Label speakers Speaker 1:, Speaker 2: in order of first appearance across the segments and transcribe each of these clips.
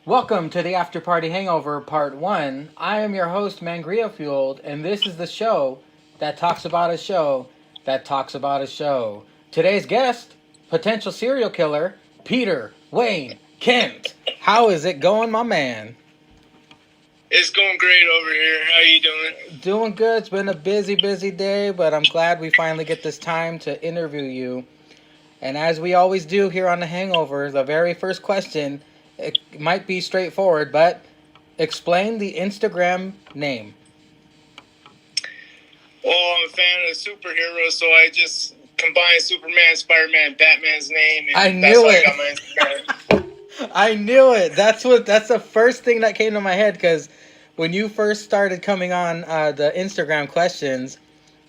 Speaker 1: Welcome to the After Party Hangover Part 1. I am your host, Mangria Fueled, and this is the show that talks about a show that talks about a show. Today's guest, potential serial killer, Peter Wayne Kent. How is it going, my man?
Speaker 2: It's going great over here. How you doing?
Speaker 1: Doing good. It's been a busy day, but I'm glad we finally get this time to interview you. And as we always do here on The Hangover, the very first question, it might be straightforward, but explain the Instagram name.
Speaker 2: Well, I'm a fan of superheroes, so I just combined Superman, Spider-Man, Batman's name, and
Speaker 1: I
Speaker 2: that's
Speaker 1: knew
Speaker 2: how
Speaker 1: it.
Speaker 2: I got my Instagram.
Speaker 1: I knew it. That's the first thing that came to my head, because when you first started coming on the Instagram questions,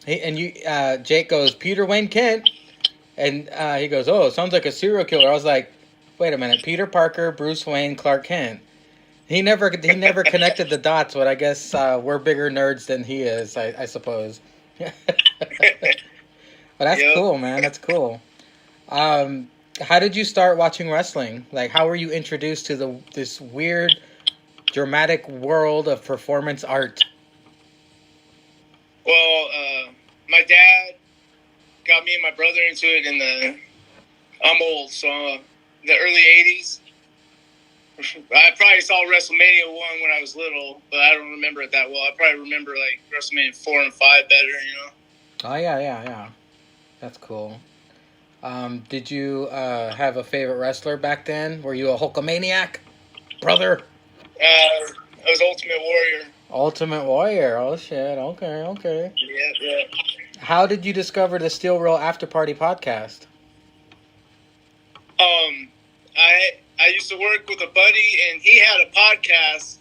Speaker 1: Jake goes, Peter Wayne Kent, and he goes, oh, it sounds like a serial killer. I was like, wait a minute, Peter Parker, Bruce Wayne, Clark Kent. He never connected the dots, but I guess we're bigger nerds than he is, I suppose. But that's cool, man. That's cool. How did you start watching wrestling? Like, how were you introduced to this weird, dramatic world of performance art?
Speaker 2: Well, my dad got me and my brother into it I'm old, so the early 80s. I probably saw WrestleMania 1 when I was little, but I don't remember it that well. I probably remember like WrestleMania 4 and 5 better, you know?
Speaker 1: Oh, yeah. That's cool. Did you have a favorite wrestler back then? Were you a Hulkamaniac, brother?
Speaker 2: I was Ultimate Warrior.
Speaker 1: Ultimate Warrior. Oh, shit. Okay.
Speaker 2: Yeah.
Speaker 1: How did you discover the Steel Real After Party podcast?
Speaker 2: I used to work with a buddy, and he had a podcast,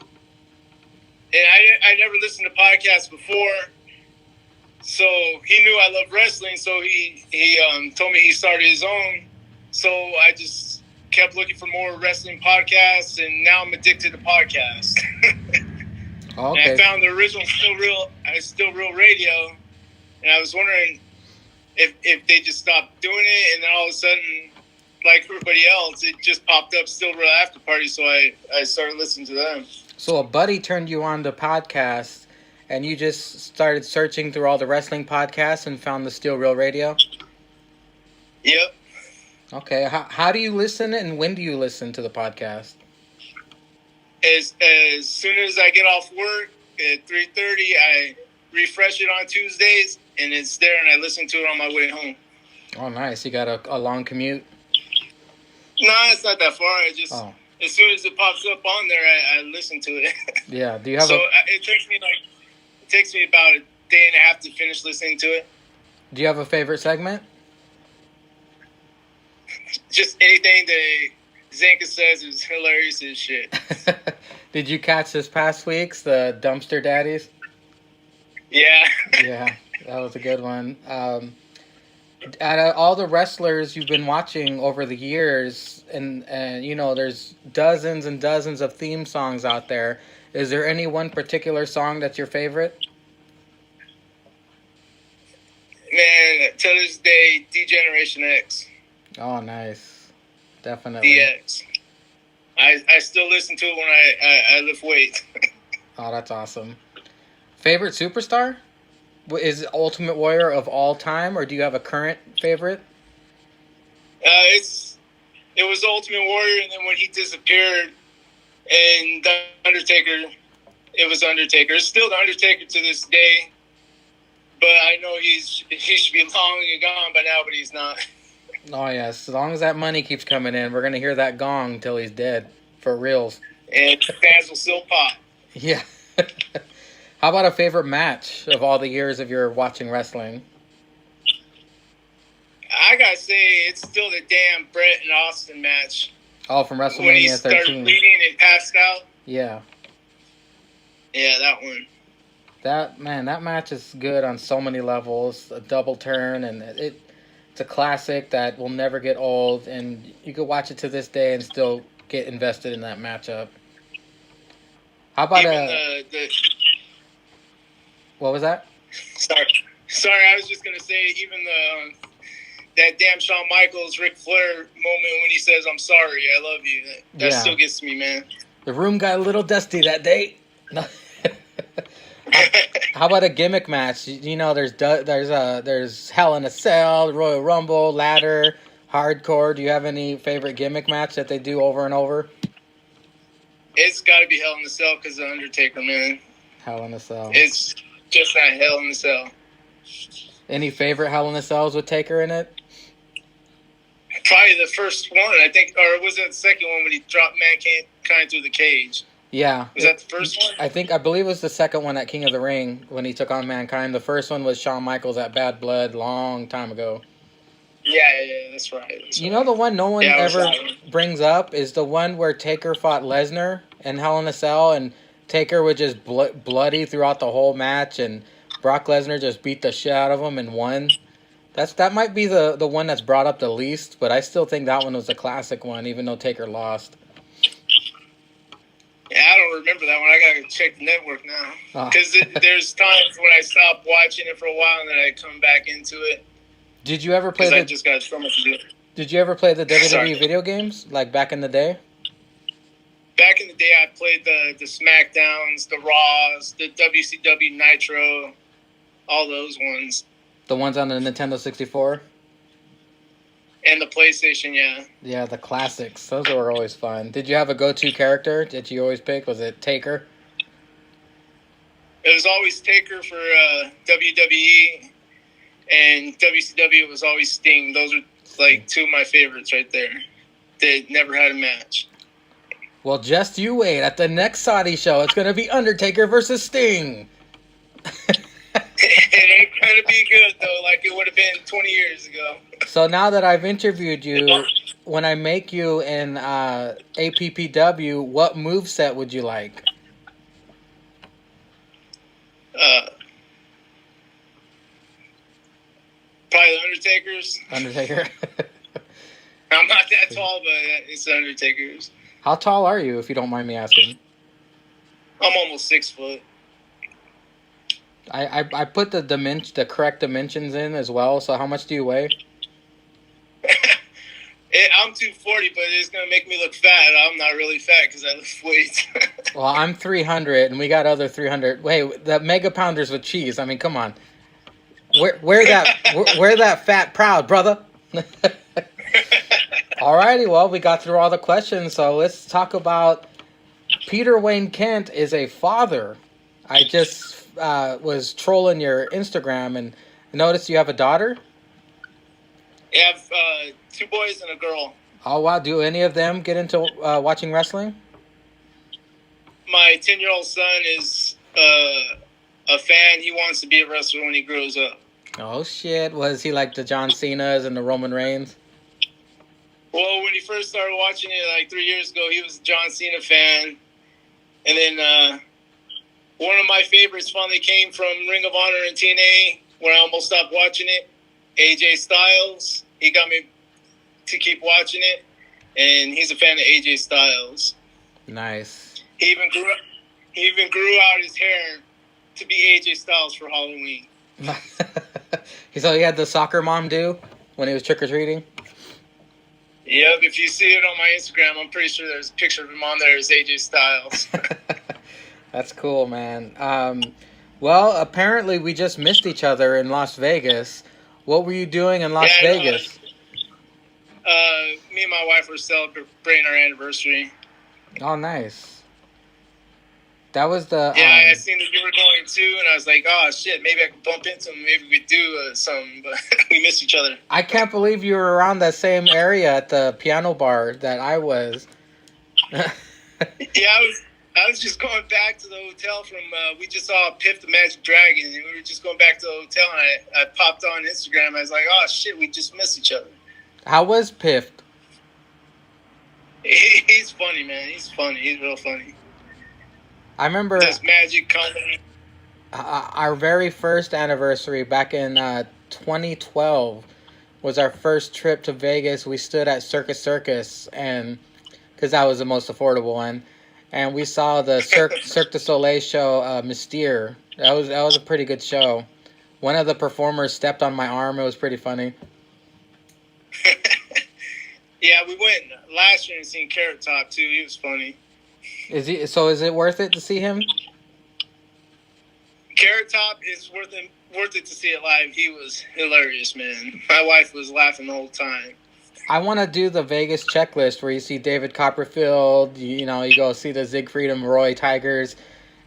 Speaker 2: and I never listened to podcasts before, so he knew I loved wrestling, so he told me he started his own, so I just kept looking for more wrestling podcasts, and now I'm addicted to podcasts.
Speaker 1: Okay.
Speaker 2: And I found the original Still Real Radio, and I was wondering if they just stopped doing it, and then all of a sudden, like everybody else, it just popped up Still Real After Party, so I started listening to them.
Speaker 1: So a buddy turned you on to podcasts, and you just started searching through all the wrestling podcasts and found the Still Real Radio?
Speaker 2: Yep.
Speaker 1: Okay. How do you listen, and when do you listen to the podcast?
Speaker 2: As soon as I get off work at 3:30, I refresh it on Tuesdays, and it's there, and I listen to it on my way home.
Speaker 1: Oh, nice. You got a long commute?
Speaker 2: No, it's not that far. As soon as it pops up on there, I listen to it.
Speaker 1: Yeah. Do you have
Speaker 2: it takes me about a day and a half to finish listening to it.
Speaker 1: Do you have a favorite segment?
Speaker 2: Just anything that Zanka says is hilarious as shit.
Speaker 1: Did you catch this past week's, the Dumpster Daddies?
Speaker 2: Yeah.
Speaker 1: Yeah, that was a good one. Out of all the wrestlers you've been watching over the years, and you know, there's dozens and dozens of theme songs out there. Is there any one particular song that's your favorite?
Speaker 2: Man, to this day, D-Generation X.
Speaker 1: Oh, nice. Definitely.
Speaker 2: DX. I still listen to it when I lift weights.
Speaker 1: Oh, that's awesome. Favorite superstar? Is it Ultimate Warrior of all time, or do you have a current favorite?
Speaker 2: It was Ultimate Warrior, and then when he disappeared, and the Undertaker, it was Undertaker. It's still the Undertaker to this day, but I know he should be long and gone by now, but he's not.
Speaker 1: Oh, yes. As long as that money keeps coming in, we're going to hear that gong till he's dead. For reals.
Speaker 2: And fans will still pop.
Speaker 1: Yeah. How about a favorite match of all the years of your watching wrestling?
Speaker 2: I gotta say, it's still the damn Brett and Austin match.
Speaker 1: Oh, from WrestleMania 13.
Speaker 2: When he started bleeding and passed out.
Speaker 1: Yeah.
Speaker 2: Yeah, that one.
Speaker 1: That match is good on so many levels. A double turn, and it's a classic that will never get old, and you could watch it to this day and still get invested in that matchup. How about what was that?
Speaker 2: Sorry, I was just gonna say, even that damn Shawn Michaels Ric Flair moment when he says, "I'm sorry, I love you," that still gets me, man.
Speaker 1: The room got a little dusty that day. No. How about a gimmick match? You know, there's Hell in a Cell, Royal Rumble, Ladder, Hardcore. Do you have any favorite gimmick match that they do over and over?
Speaker 2: It's got to be Hell in a Cell because of Undertaker, man.
Speaker 1: Hell in a Cell.
Speaker 2: It's just not Hell in a Cell.
Speaker 1: Any favorite Hell in a Cells with Taker in it?
Speaker 2: Probably the first one, I think, or was it the second one when he dropped Mankind through the cage?
Speaker 1: Yeah.
Speaker 2: Was that the first one?
Speaker 1: I believe it was the second one at King of the Ring when he took on Mankind. The first one was Shawn Michaels at Bad Blood long time ago.
Speaker 2: Yeah, that's right.
Speaker 1: You know the one no one ever brings up is the one where Taker fought Lesnar in Hell in a Cell, and Taker was just bloody throughout the whole match, and Brock Lesnar just beat the shit out of him and won. That might be the one that's brought up the least, but I still think that one was a classic one, even though Taker lost.
Speaker 2: Yeah, I don't remember that one. I gotta check the network now because there's times when I stop watching it for a while and then I come back into it.
Speaker 1: Did you ever play?
Speaker 2: I just got so much to do.
Speaker 1: Did you ever play the WWE video games like back in the day?
Speaker 2: Back in the day, I played the SmackDowns, the Raws, the WCW Nitro, all those ones.
Speaker 1: The ones on the Nintendo 64?
Speaker 2: And the PlayStation, yeah.
Speaker 1: Yeah, the classics. Those were always fun. Did you have a go-to character that you always picked? Was it Taker?
Speaker 2: It was always Taker for WWE, and WCW was always Sting. Those are like two of my favorites right there. They never had a match.
Speaker 1: Well, just you wait. At the next Saudi show, it's going to be Undertaker versus Sting.
Speaker 2: It ain't going to be good, though, like it would have been 20 years ago.
Speaker 1: So now that I've interviewed you, when I make you an APPW, what moveset would you like?
Speaker 2: Probably the Undertaker's.
Speaker 1: Undertaker?
Speaker 2: I'm not that tall, but it's the Undertaker's.
Speaker 1: How tall are you, if you don't mind me asking?
Speaker 2: I'm almost 6 foot.
Speaker 1: I put the correct dimensions in as well, so how much do you weigh?
Speaker 2: I'm 240, but it's going to make me look fat. I'm not really fat because I lift weights.
Speaker 1: Well, I'm 300, and we got other 300. Wait, the Mega Pounders with cheese. I mean, come on. Wear that fat proud, brother. Alrighty, well, we got through all the questions, so let's talk about PeterWayneKent is a father. I just was trolling your Instagram and noticed you have a daughter?
Speaker 2: Yeah, I have 2 boys and a girl.
Speaker 1: Oh, wow. Do any of them get into watching wrestling?
Speaker 2: My 10-year-old son is a fan. He wants to be a wrestler when he grows up.
Speaker 1: Oh, shit. Was he like the John Cena's and the Roman Reigns?
Speaker 2: Well, when he first started watching it like 3 years ago, he was a John Cena fan. And then one of my favorites finally came from Ring of Honor in TNA when I almost stopped watching it. AJ Styles. He got me to keep watching it. And he's a fan of AJ Styles.
Speaker 1: Nice.
Speaker 2: He even grew out his hair to be AJ Styles for Halloween.
Speaker 1: So he had the soccer mom do when he was trick-or-treating?
Speaker 2: Yep, if you see it on my Instagram, I'm pretty sure there's a picture of him on there as AJ Styles.
Speaker 1: That's cool, man. Well, apparently we just missed each other in Las Vegas. What were you doing in Las Vegas?
Speaker 2: Me and my wife were celebrating our anniversary.
Speaker 1: Oh, nice. That was the...
Speaker 2: Yeah, I seen that you were going too, and I was like, oh, shit, maybe I could bump into him. Maybe we could do something, but we missed each other.
Speaker 1: I can't believe you were around that same area at the piano bar that I was.
Speaker 2: Yeah, I was just going back to the hotel from, we just saw Piff the Magic Dragon, and we were just going back to the hotel, and I popped on Instagram. I was like, oh, shit, we just missed each other.
Speaker 1: How was Piff?
Speaker 2: He's funny, man. He's funny. He's real funny.
Speaker 1: I remember...
Speaker 2: This magic company.
Speaker 1: Our very first anniversary back in 2012 was our first trip to Vegas. We stood at Circus, and because that was the most affordable one. And we saw the Cirque du Soleil show, Mystere. That was a pretty good show. One of the performers stepped on my arm. It was pretty funny.
Speaker 2: Yeah, we went last year and seen Carrot Top, too. He was funny.
Speaker 1: Is it worth it to see him?
Speaker 2: Carrot Top is worth it to see it live. He was hilarious, man. My wife was laughing the whole time.
Speaker 1: I want to do the Vegas checklist where you see David Copperfield, you go see the Siegfried and Roy Tigers,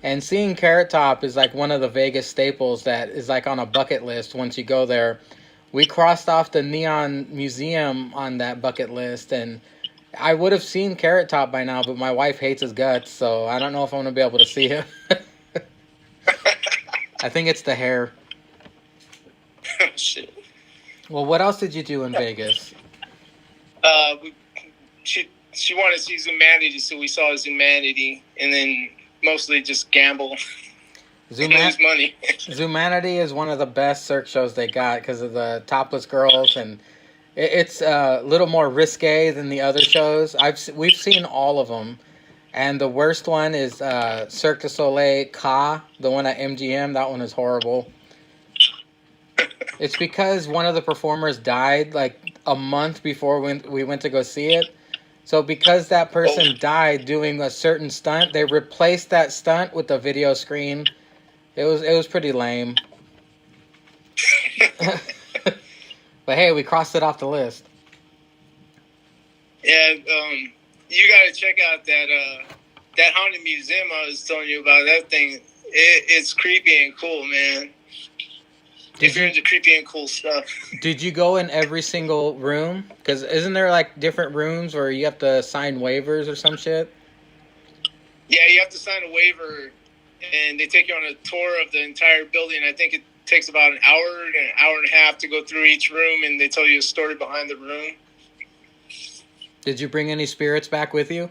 Speaker 1: and seeing Carrot Top is like one of the Vegas staples that is like on a bucket list once you go there. We crossed off the Neon Museum on that bucket list, and I would have seen Carrot Top by now, but my wife hates his guts, so I don't know if I'm going to be able to see him. I think it's the hair.
Speaker 2: Oh, shit.
Speaker 1: Well, what else did you do in Vegas?
Speaker 2: She wanted to see Zumanity, so we saw Zumanity, and then mostly just gamble and lose money.
Speaker 1: Zumanity is one of the best Cirque shows they got because of the topless girls, and it's a little more risque than the other shows. We've seen all of them. And the worst one is Cirque du Soleil Ka, the one at MGM. That one is horrible. It's because one of the performers died like a month before we went to go see it. So because that person died doing a certain stunt, they replaced that stunt with a video screen. It was pretty lame. But hey, we crossed it off the list.
Speaker 2: Yeah, you gotta check out that haunted museum I was telling you about. That thing, it's creepy and cool, man. If you're into creepy and cool stuff.
Speaker 1: Did you go in every single room? Because isn't there like different rooms where you have to sign waivers or some shit?
Speaker 2: Yeah, you have to sign a waiver, and they take you on a tour of the entire building. I think it takes about an hour and a half to go through each room, and they tell you a story behind the room.
Speaker 1: Did you bring any spirits back with you?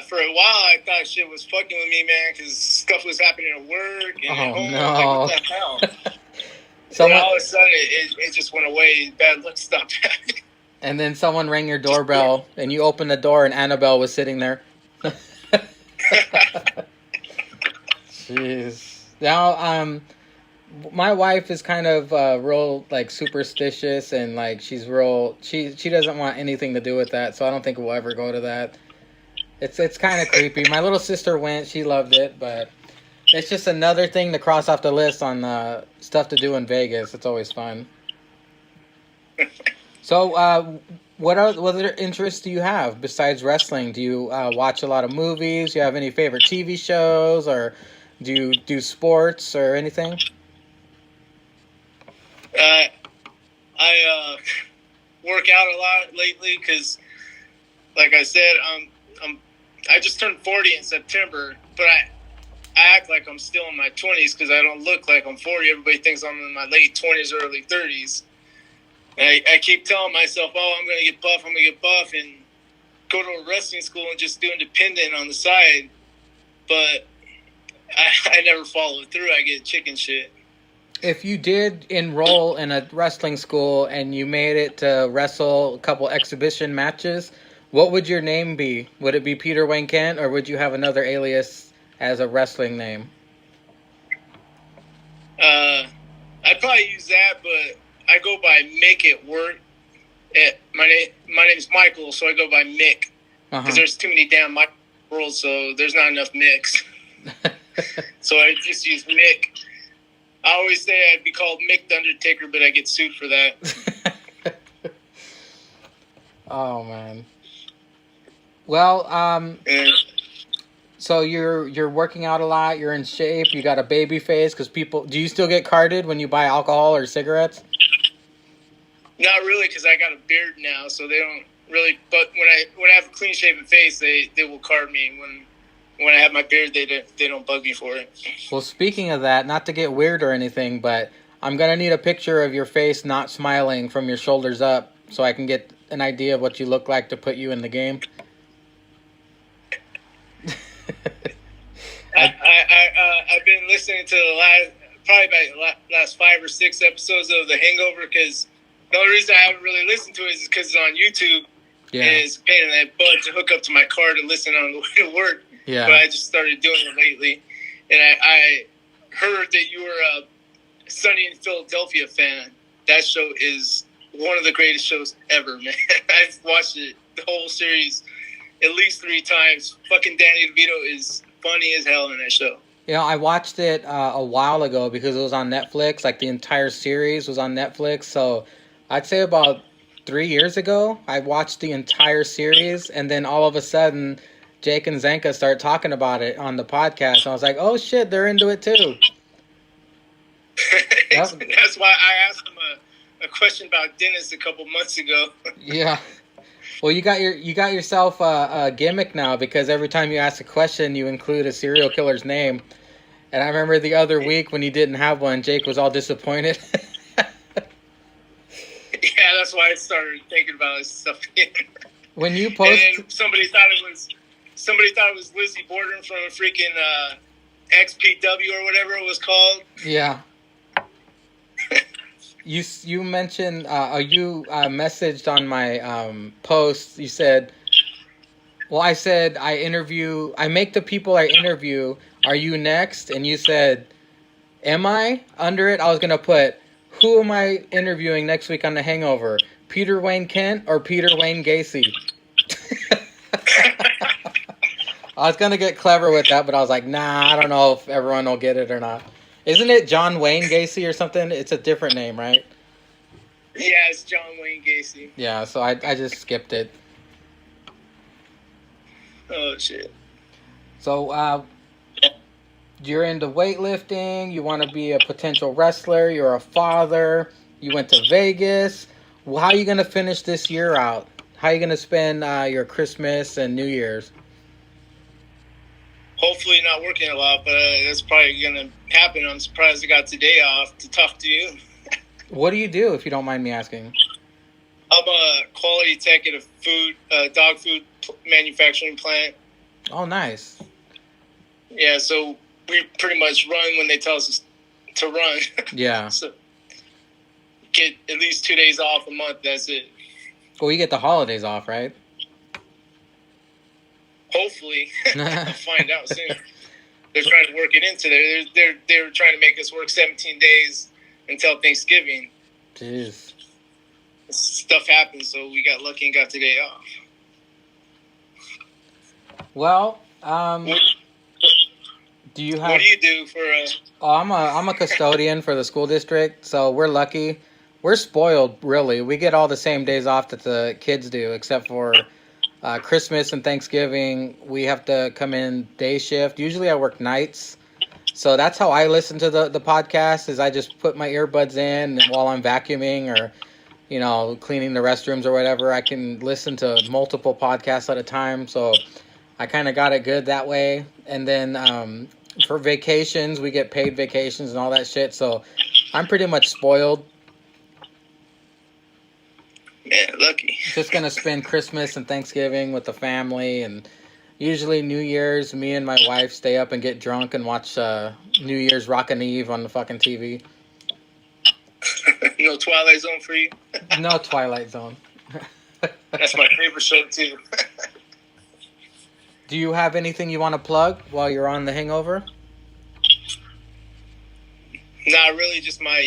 Speaker 2: For a while, I thought shit was fucking with me, man, because stuff was happening at work and at home.
Speaker 1: No.
Speaker 2: Like, what the hell? Then all of a sudden, it just went away. Bad luck stopped happening.
Speaker 1: And then someone rang your doorbell, and you opened the door, and Annabelle was sitting there. Jeez. Now, my wife is kind of real like superstitious, and like she's real. She doesn't want anything to do with that, so I don't think we'll ever go to that. It's kind of creepy. My little sister went; she loved it, but it's just another thing to cross off the list on stuff to do in Vegas. It's always fun. So, what other interests do you have besides wrestling? Do you watch a lot of movies? Do you have any favorite TV shows, or do you do sports or anything?
Speaker 2: I work out a lot lately because, like I said, I just turned 40 in September, but I act like I'm still in my 20s because I don't look like I'm 40. Everybody thinks I'm in my late 20s, early 30s. And I keep telling myself, I'm going to get buff, and go to a wrestling school and just do independent on the side. But I never follow through. I get chicken shit.
Speaker 1: If you did enroll in a wrestling school and you made it to wrestle a couple exhibition matches, what would your name be? Would it be PeterWayneKent, or would you have another alias as a wrestling name?
Speaker 2: I'd probably use that, but I go by Mick at work. My name's Michael, so I go by Mick because there's too many damn Michael worlds, so there's not enough Micks. So I just use Mick. I always say I'd be called Mick the Undertaker, but I get sued for that.
Speaker 1: Oh man. Well, so you're working out a lot. You're in shape. You got a baby face because people. Do you still get carded when you buy alcohol or cigarettes?
Speaker 2: Not really, because I got a beard now, so they don't really. But when I have a clean shaven face, they will card me. When I have my beard, they don't bug me for it.
Speaker 1: Well, speaking of that, not to get weird or anything, but I'm gonna need a picture of your face not smiling from your shoulders up, so I can get an idea of what you look like to put you in the game.
Speaker 2: I've been listening to the last 5 or 6 episodes of the Hangover because the only reason I haven't really listened to it is because it's on YouTube. Yeah. And it's a pain in that butt to hook up to my car to listen on the way to work. Yeah. But I just started doing it lately. And I heard that you were a Sunny in Philadelphia fan. That show is one of the greatest shows ever, man. I've watched it, the whole series, at least 3 times. Fucking Danny DeVito is funny as hell in that show.
Speaker 1: You know, I watched it a while ago because it was on Netflix. Like, the entire series was on Netflix. So I'd say about 3 years ago, I watched the entire series. And then all of a sudden, Jake and Zenka start talking about it on the podcast. And I was like, oh, shit, they're into it, too.
Speaker 2: That's why I asked him a question about Dennis a couple months ago.
Speaker 1: Yeah. Well, you got yourself a gimmick now, because every time you ask a question, you include a serial killer's name. And I remember the other week when you didn't have one, Jake was all disappointed.
Speaker 2: Yeah, that's why I started thinking about this stuff again.
Speaker 1: When you post,
Speaker 2: and then somebody thought it was Lizzie Borden from a freaking XPW or whatever it was called.
Speaker 1: Yeah. You mentioned you messaged on my post. You said, well, I said I make the people I interview. Are you next? And you said, am I? Under it, I was gonna put, who am I interviewing next week on The Hangover? PeterWayneKent or PeterWayne Gacy? I was gonna get clever with that, but I was like, nah, I don't know if everyone will get it or not. Isn't it John Wayne Gacy or something? It's a different name, right?
Speaker 2: Yeah, it's John Wayne Gacy.
Speaker 1: Yeah, so I just skipped it.
Speaker 2: Oh, shit.
Speaker 1: So, you're into weightlifting, you want to be a potential wrestler, you're a father, you went to Vegas. Well, how are you going to finish this year out? How are you going to spend your Christmas and New Year's?
Speaker 2: Hopefully not working a lot, but that's probably going to happen. I'm surprised I got today off to talk to you.
Speaker 1: What do you do, if you don't mind me asking?
Speaker 2: I'm a quality tech at a dog food manufacturing plant.
Speaker 1: Oh, nice.
Speaker 2: Yeah, so we pretty much run when they tell us to run.
Speaker 1: Yeah.
Speaker 2: So get at least 2 days off a month. That's it.
Speaker 1: Well, you get the holidays off, right?
Speaker 2: Hopefully. I'll find out soon. They're trying to work it into there. They're trying to make us work 17 days until Thanksgiving.
Speaker 1: Jeez.
Speaker 2: Stuff happens, so we got lucky and got today off.
Speaker 1: Well, do you have?
Speaker 2: What do you do for?
Speaker 1: Oh, I'm a custodian for the school district, so we're lucky. We're spoiled, really. We get all the same days off that the kids do, except for Christmas and Thanksgiving. We have to come in day shift. Usually, I work nights, so that's how I listen to the podcast. Is I just put my earbuds in while I'm vacuuming or, cleaning the restrooms or whatever. I can listen to multiple podcasts at a time, so I kind of got it good that way. And then for vacations, we get paid vacations and all that shit. So I'm pretty much spoiled.
Speaker 2: Man, lucky.
Speaker 1: Just going to spend Christmas and Thanksgiving with the family. And usually New Year's, me and my wife stay up and get drunk and watch New Year's Rockin' Eve on the fucking TV.
Speaker 2: No Twilight Zone for you?
Speaker 1: No Twilight Zone.
Speaker 2: That's my favorite show, too.
Speaker 1: Do you have anything you want to plug while you're on The Hangover?
Speaker 2: Not really, just my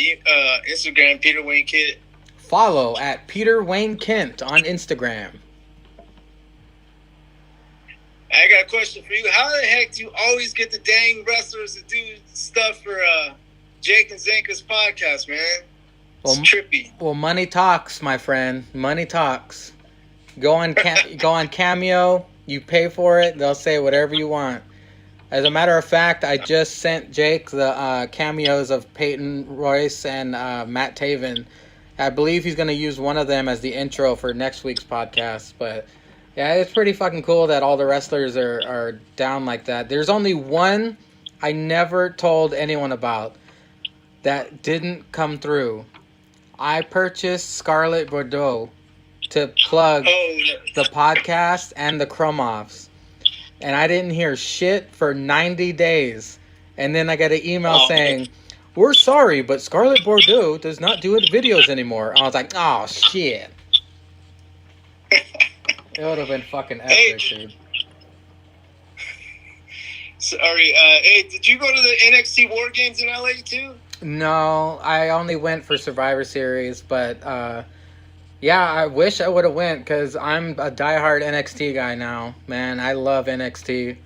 Speaker 2: Instagram, PeterWayneKent.
Speaker 1: Follow at PeterWayneKent on Instagram.
Speaker 2: I got a question for you. How the heck do you always get the dang wrestlers to do stuff for Jake and Zenka's podcast, man? It's trippy.
Speaker 1: Well, money talks, my friend. Money talks. Go on Cameo. You pay for it, they'll say whatever you want. As a matter of fact, I just sent Jake the cameos of Peyton Royce and Matt Taven. I believe he's going to use one of them as the intro for next week's podcast. But yeah, it's pretty fucking cool that all the wrestlers are down like that. There's only one I never told anyone about that didn't come through. I purchased Scarlett Bordeaux to plug the podcast and the Chrome-Offs. And I didn't hear shit for 90 days. And then I got an email saying, we're sorry, but Scarlett Bordeaux does not do videos anymore. I was like, oh, shit. It would have been fucking epic, dude.
Speaker 2: Sorry. Hey, did you go to the NXT War Games in LA, too?
Speaker 1: No, I only went for Survivor Series, but Yeah, I wish I would have went because I'm a diehard NXT guy now. Man, I love NXT.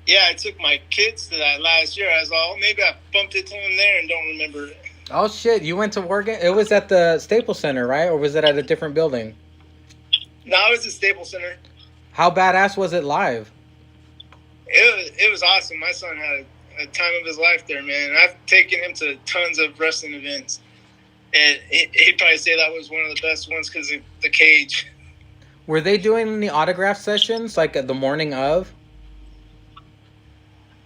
Speaker 2: Yeah, I took my kids to that last year. I was like, oh, maybe I bumped into him there and don't remember it.
Speaker 1: Oh shit, you went to Oregon? It was at the Staples Center, right? Or was it at a different building?
Speaker 2: No, it was at Staples Center.
Speaker 1: How badass was it live?
Speaker 2: It was awesome. My son had a time of his life there, man. I've taken him to tons of wrestling events. And he'd probably say that was one of the best ones because of the cage.
Speaker 1: Were they doing any autograph sessions like the morning of?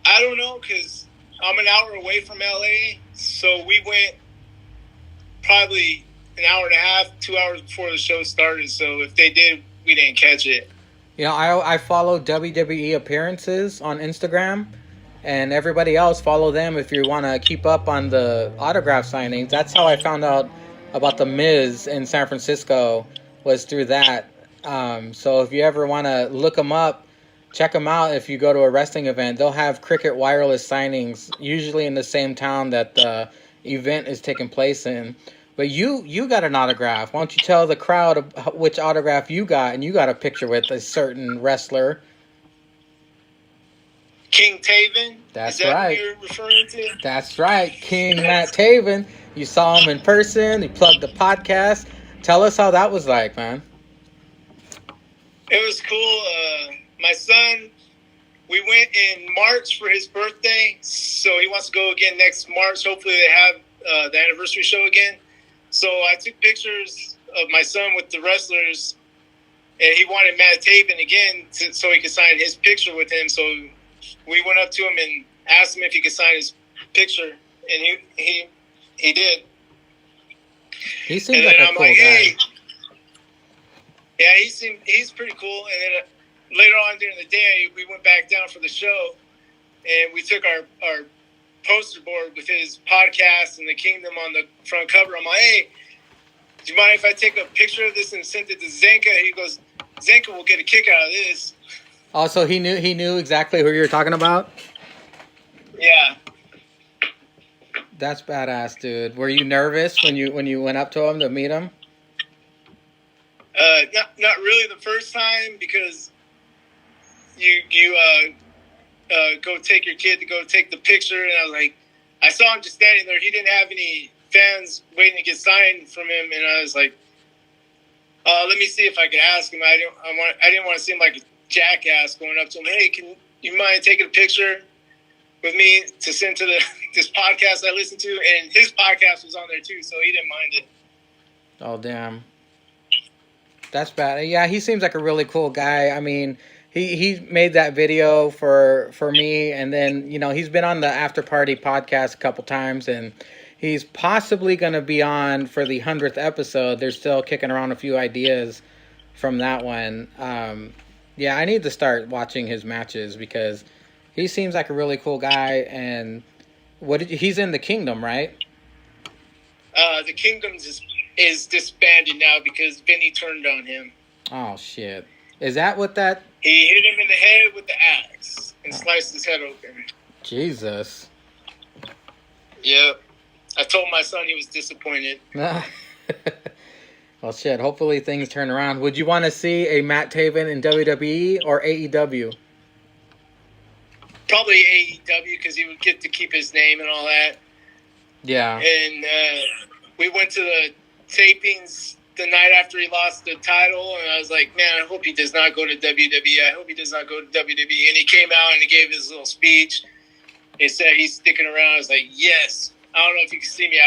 Speaker 2: I don't know because I'm an hour away from LA, so we went probably an hour and a half, 2 hours before the show started. So if they did, we didn't catch it.
Speaker 1: You know, I follow WWE appearances on Instagram, and everybody else follow them if you want to keep up on the autograph signings. That's how I found out about the Miz in San Francisco, was through that. So if you ever want to look them up, check them out. If you go to a wrestling event, they'll have Cricket Wireless signings, usually in the same town that the event is taking place in. But you got an autograph. Why don't you tell the crowd which autograph you got, and you got a picture with a certain wrestler.
Speaker 2: King Taven?
Speaker 1: That's
Speaker 2: Is that
Speaker 1: right.
Speaker 2: who you're referring to?
Speaker 1: That's right, King Matt Taven. You saw him in person. He plugged the podcast. Tell us how that was like, man.
Speaker 2: It was cool. My son, we went in March for his birthday, so he wants to go again next March. Hopefully they have the anniversary show again. So I took pictures of my son with the wrestlers, and he wanted Matt Taven again so he could sign his picture with him. So we went up to him and asked him if he could sign his picture, and he did.
Speaker 1: He seems like a cool guy.
Speaker 2: Hey. Yeah, he's pretty cool. And then later on during the day, we went back down for the show, and we took our poster board with his podcast and the Kingdom on the front cover. I'm like, hey, do you mind if I take a picture of this and send it to Zenka? He goes, Zenka will get a kick out of this.
Speaker 1: Oh, so he knew exactly who you were talking about?
Speaker 2: Yeah.
Speaker 1: That's badass, dude. Were you nervous when you went up to him to meet him?
Speaker 2: Not really the first time, because you go take your kid to go take the picture, and I was like, I saw him just standing there. He didn't have any fans waiting to get signed from him, and I was like, let me see if I could ask him. I didn't want to seem like a jackass going up to him. Hey, can you mind taking a picture with me to send to this podcast I listen to? And his podcast was on there too, so he didn't mind it.
Speaker 1: Oh, damn. That's bad. Yeah, he seems like a really cool guy. I mean, he made that video for me, and then, you know, he's been on the After Party podcast a couple times, and he's possibly going to be on for the 100th episode. They're still kicking around a few ideas from that one. Yeah, I need to start watching his matches because he seems like a really cool guy. And he's in the Kingdom, right?
Speaker 2: The Kingdom is disbanded now because Vinny turned on him.
Speaker 1: Oh, shit. Is that what that...
Speaker 2: He hit him in the head with the axe and sliced his head open.
Speaker 1: Jesus.
Speaker 2: Yep. I told my son he was disappointed.
Speaker 1: Well, shit. Hopefully things turn around. Would you want to see a Matt Taven in WWE or AEW?
Speaker 2: Probably AEW because he would get to keep his name and all that.
Speaker 1: Yeah.
Speaker 2: And we went to the tapings the night after he lost the title, and I was like, man, I hope he does not go to WWE. I hope he does not go to WWE. And he came out and he gave his little speech. He said he's sticking around. I was like, yes. I don't know if you can see me.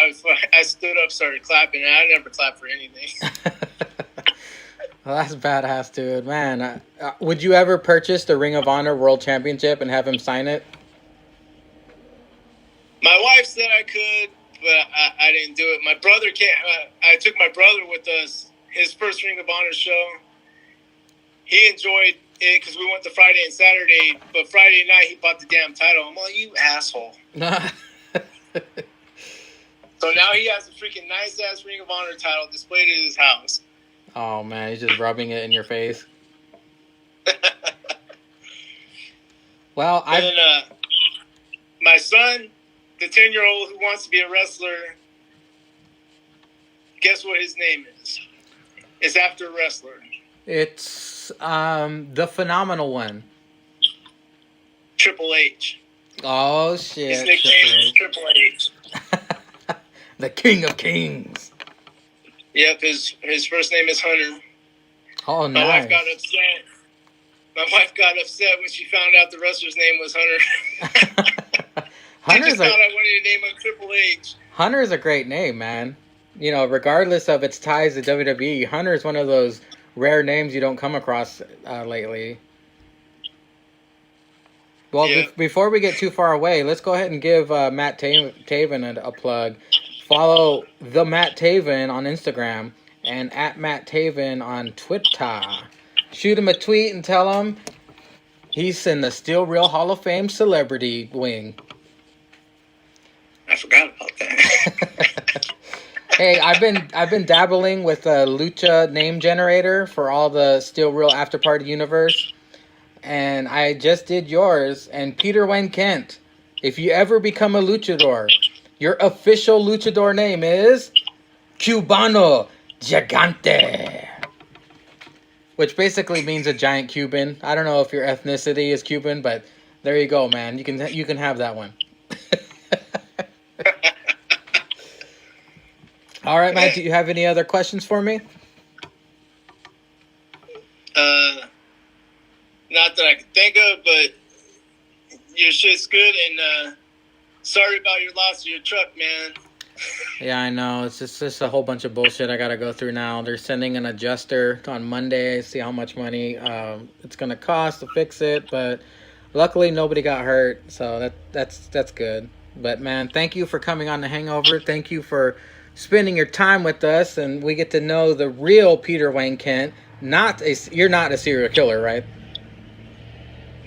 Speaker 2: I stood up, started clapping, and I never clap for anything.
Speaker 1: Well, that's badass, dude. Man, would you ever purchase the Ring of Honor World Championship and have him sign it?
Speaker 2: My wife said I could, but I didn't do it. My brother can't. I took my brother with us, his first Ring of Honor show. He enjoyed it because we went to Friday and Saturday, but Friday night he bought the damn title. I'm like, you asshole. So now he has a freaking nice-ass Ring of Honor title displayed at his house.
Speaker 1: Oh, man, he's just rubbing it in your face. Well, my son, the 10-year-old who wants to be a wrestler,
Speaker 2: Guess what his name is? It's after a wrestler.
Speaker 1: It's the phenomenal one.
Speaker 2: Triple H.
Speaker 1: Oh shit!
Speaker 2: His nickname is Triple H.
Speaker 1: The King of Kings.
Speaker 2: Yep, his first name is Hunter.
Speaker 1: Oh, nice.
Speaker 2: My wife got upset. My wife got upset when she found out the wrestler's name was Hunter. She just thought I wanted to name him Triple H.
Speaker 1: Hunter is a great name, man. You know, regardless of its ties to WWE, Hunter is one of those rare names you don't come across lately. Well,
Speaker 2: Yeah.
Speaker 1: Before we get too far away, let's go ahead and give Matt Taven a plug. Follow the Matt Taven on Instagram and at Matt Taven on Twitter. Shoot him a tweet and tell him he's in the Still Real Hall of Fame celebrity wing.
Speaker 2: I forgot about that.
Speaker 1: Hey, I've been dabbling with a Lucha name generator for all the Still Real After Party universe, and I just did yours. And PeterWayneKent, if you ever become a luchador, your official luchador name is Cubano Gigante, which basically means a giant Cuban. I don't know if your ethnicity is Cuban, but there you go, man. You can have that one. All right, Matt, do you have any other questions for me?
Speaker 2: Not that I can think of, but your shit's good, and sorry about your loss of your truck, man.
Speaker 1: Yeah, I know. It's just a whole bunch of bullshit I got to go through now. They're sending an adjuster on Monday, see how much money it's going to cost to fix it, but luckily nobody got hurt, so that's good. But, man, thank you for coming on The Hangover. Thank you for spending your time with us, and we get to know the real PeterWayneKent. You're not a serial killer, right?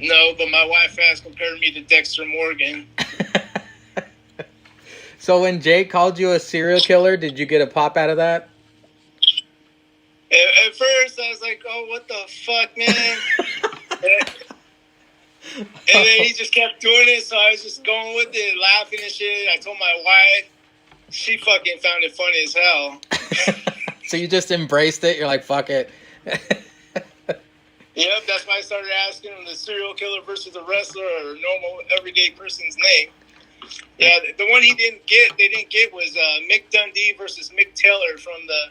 Speaker 2: No, but my wife has compared me to Dexter Morgan.
Speaker 1: So when Jake called you a serial killer, did you get a pop out of that?
Speaker 2: At first, I was like, oh, what the fuck, man? And then he just kept doing it, so I was just going with it, laughing and shit. I told my wife. She fucking found it funny as hell.
Speaker 1: So you just embraced it? You're like, fuck it.
Speaker 2: Yep, that's why I started asking him the serial killer versus the wrestler or normal everyday person's name. Yeah, the one they didn't get was Mick Dundee versus Mick Taylor from the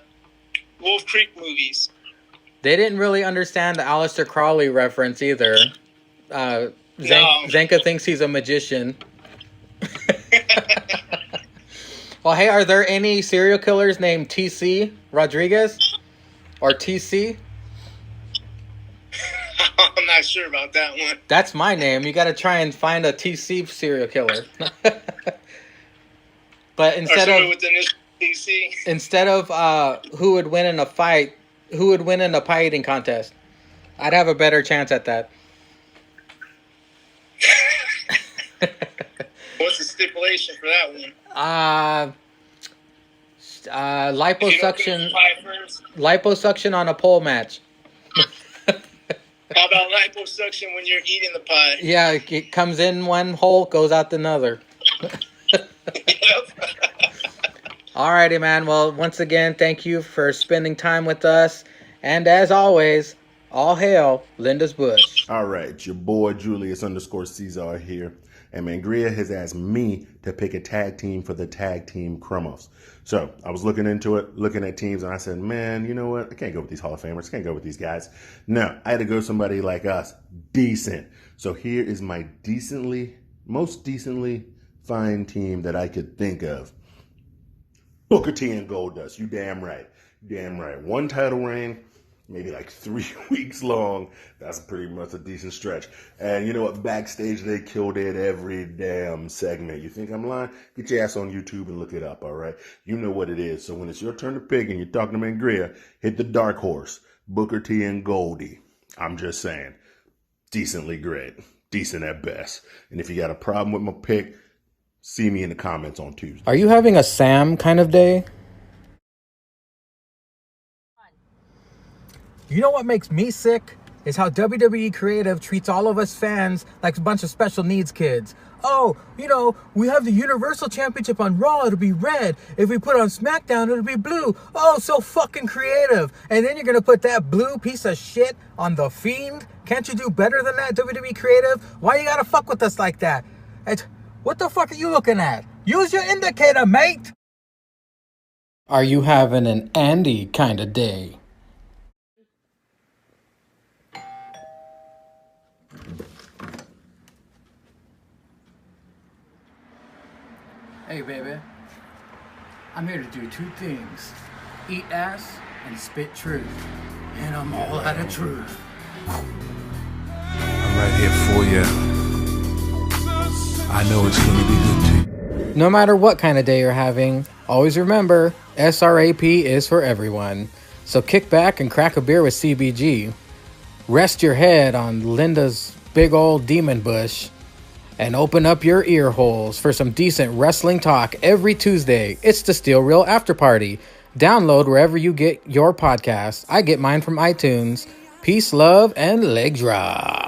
Speaker 2: Wolf Creek movies.
Speaker 1: They didn't really understand the Aleister Crowley reference either.
Speaker 2: No.
Speaker 1: Zenka thinks he's a magician. Well, hey, are there any serial killers named TC Rodriguez or TC?
Speaker 2: I'm not sure about that one.
Speaker 1: That's my name. You got to try and find a TC serial killer. But instead of
Speaker 2: with the initial TC.
Speaker 1: Instead of who would win in a fight, who would win in a pie eating contest? I'd have a better chance at that.
Speaker 2: What's the stipulation for that one?
Speaker 1: Liposuction on a pole match.
Speaker 2: How about liposuction when you're eating the pie?
Speaker 1: Yeah, it comes in one hole, goes out another.
Speaker 2: Yep.
Speaker 1: Alrighty, man. Well, once again, thank you for spending time with us. And as always, all hail Linda's Bush.
Speaker 3: All right, your boy Julius_Caesar here. And Mangria has asked me to pick a tag team for the tag team Crumos. So I was looking into it, looking at teams, and I said, man, you know what? I can't go with these Hall of Famers. I can't go with these guys. No, I had to go somebody like us, decent. So here is my most decently fine team that I could think of. Booker T and Goldust. You damn right. Damn right. One title reign, maybe like 3 weeks long. That's pretty much a decent stretch. And you know what? Backstage, they killed it every damn segment. You think I'm lying? Get your ass on YouTube and look it up, all right? You know what it is. So when it's your turn to pick and you're talking to Mangria, hit the dark horse. Booker T and Goldie. I'm just saying. Decently great. Decent at best. And if you got a problem with my pick, see me in the comments on Tuesday.
Speaker 1: Are you having a Sam kind of day? You know what makes me sick is how WWE Creative treats all of us fans like a bunch of special needs kids. Oh, we have the Universal Championship on Raw, it'll be red. If we put it on SmackDown, it'll be blue. Oh, so fucking creative. And then you're going to put that blue piece of shit on The Fiend? Can't you do better than that, WWE Creative? Why you got to fuck with us like that? What the fuck are you looking at? Use your indicator, mate! Are you having an Andy kind of day? Hey, baby. I'm here to do two things. Eat ass and spit truth. And I'm all out of truth.
Speaker 4: I'm right here for you. I know it's going to be good to you.
Speaker 1: No matter what kind of day you're having, always remember, SRAP is for everyone. So kick back and crack a beer with CBG. Rest your head on Linda's big old demon bush. And open up your ear holes for some decent wrestling talk every Tuesday. It's the Steel Reel After Party. Download wherever you get your podcasts. I get mine from iTunes. Peace, love, and leg drop.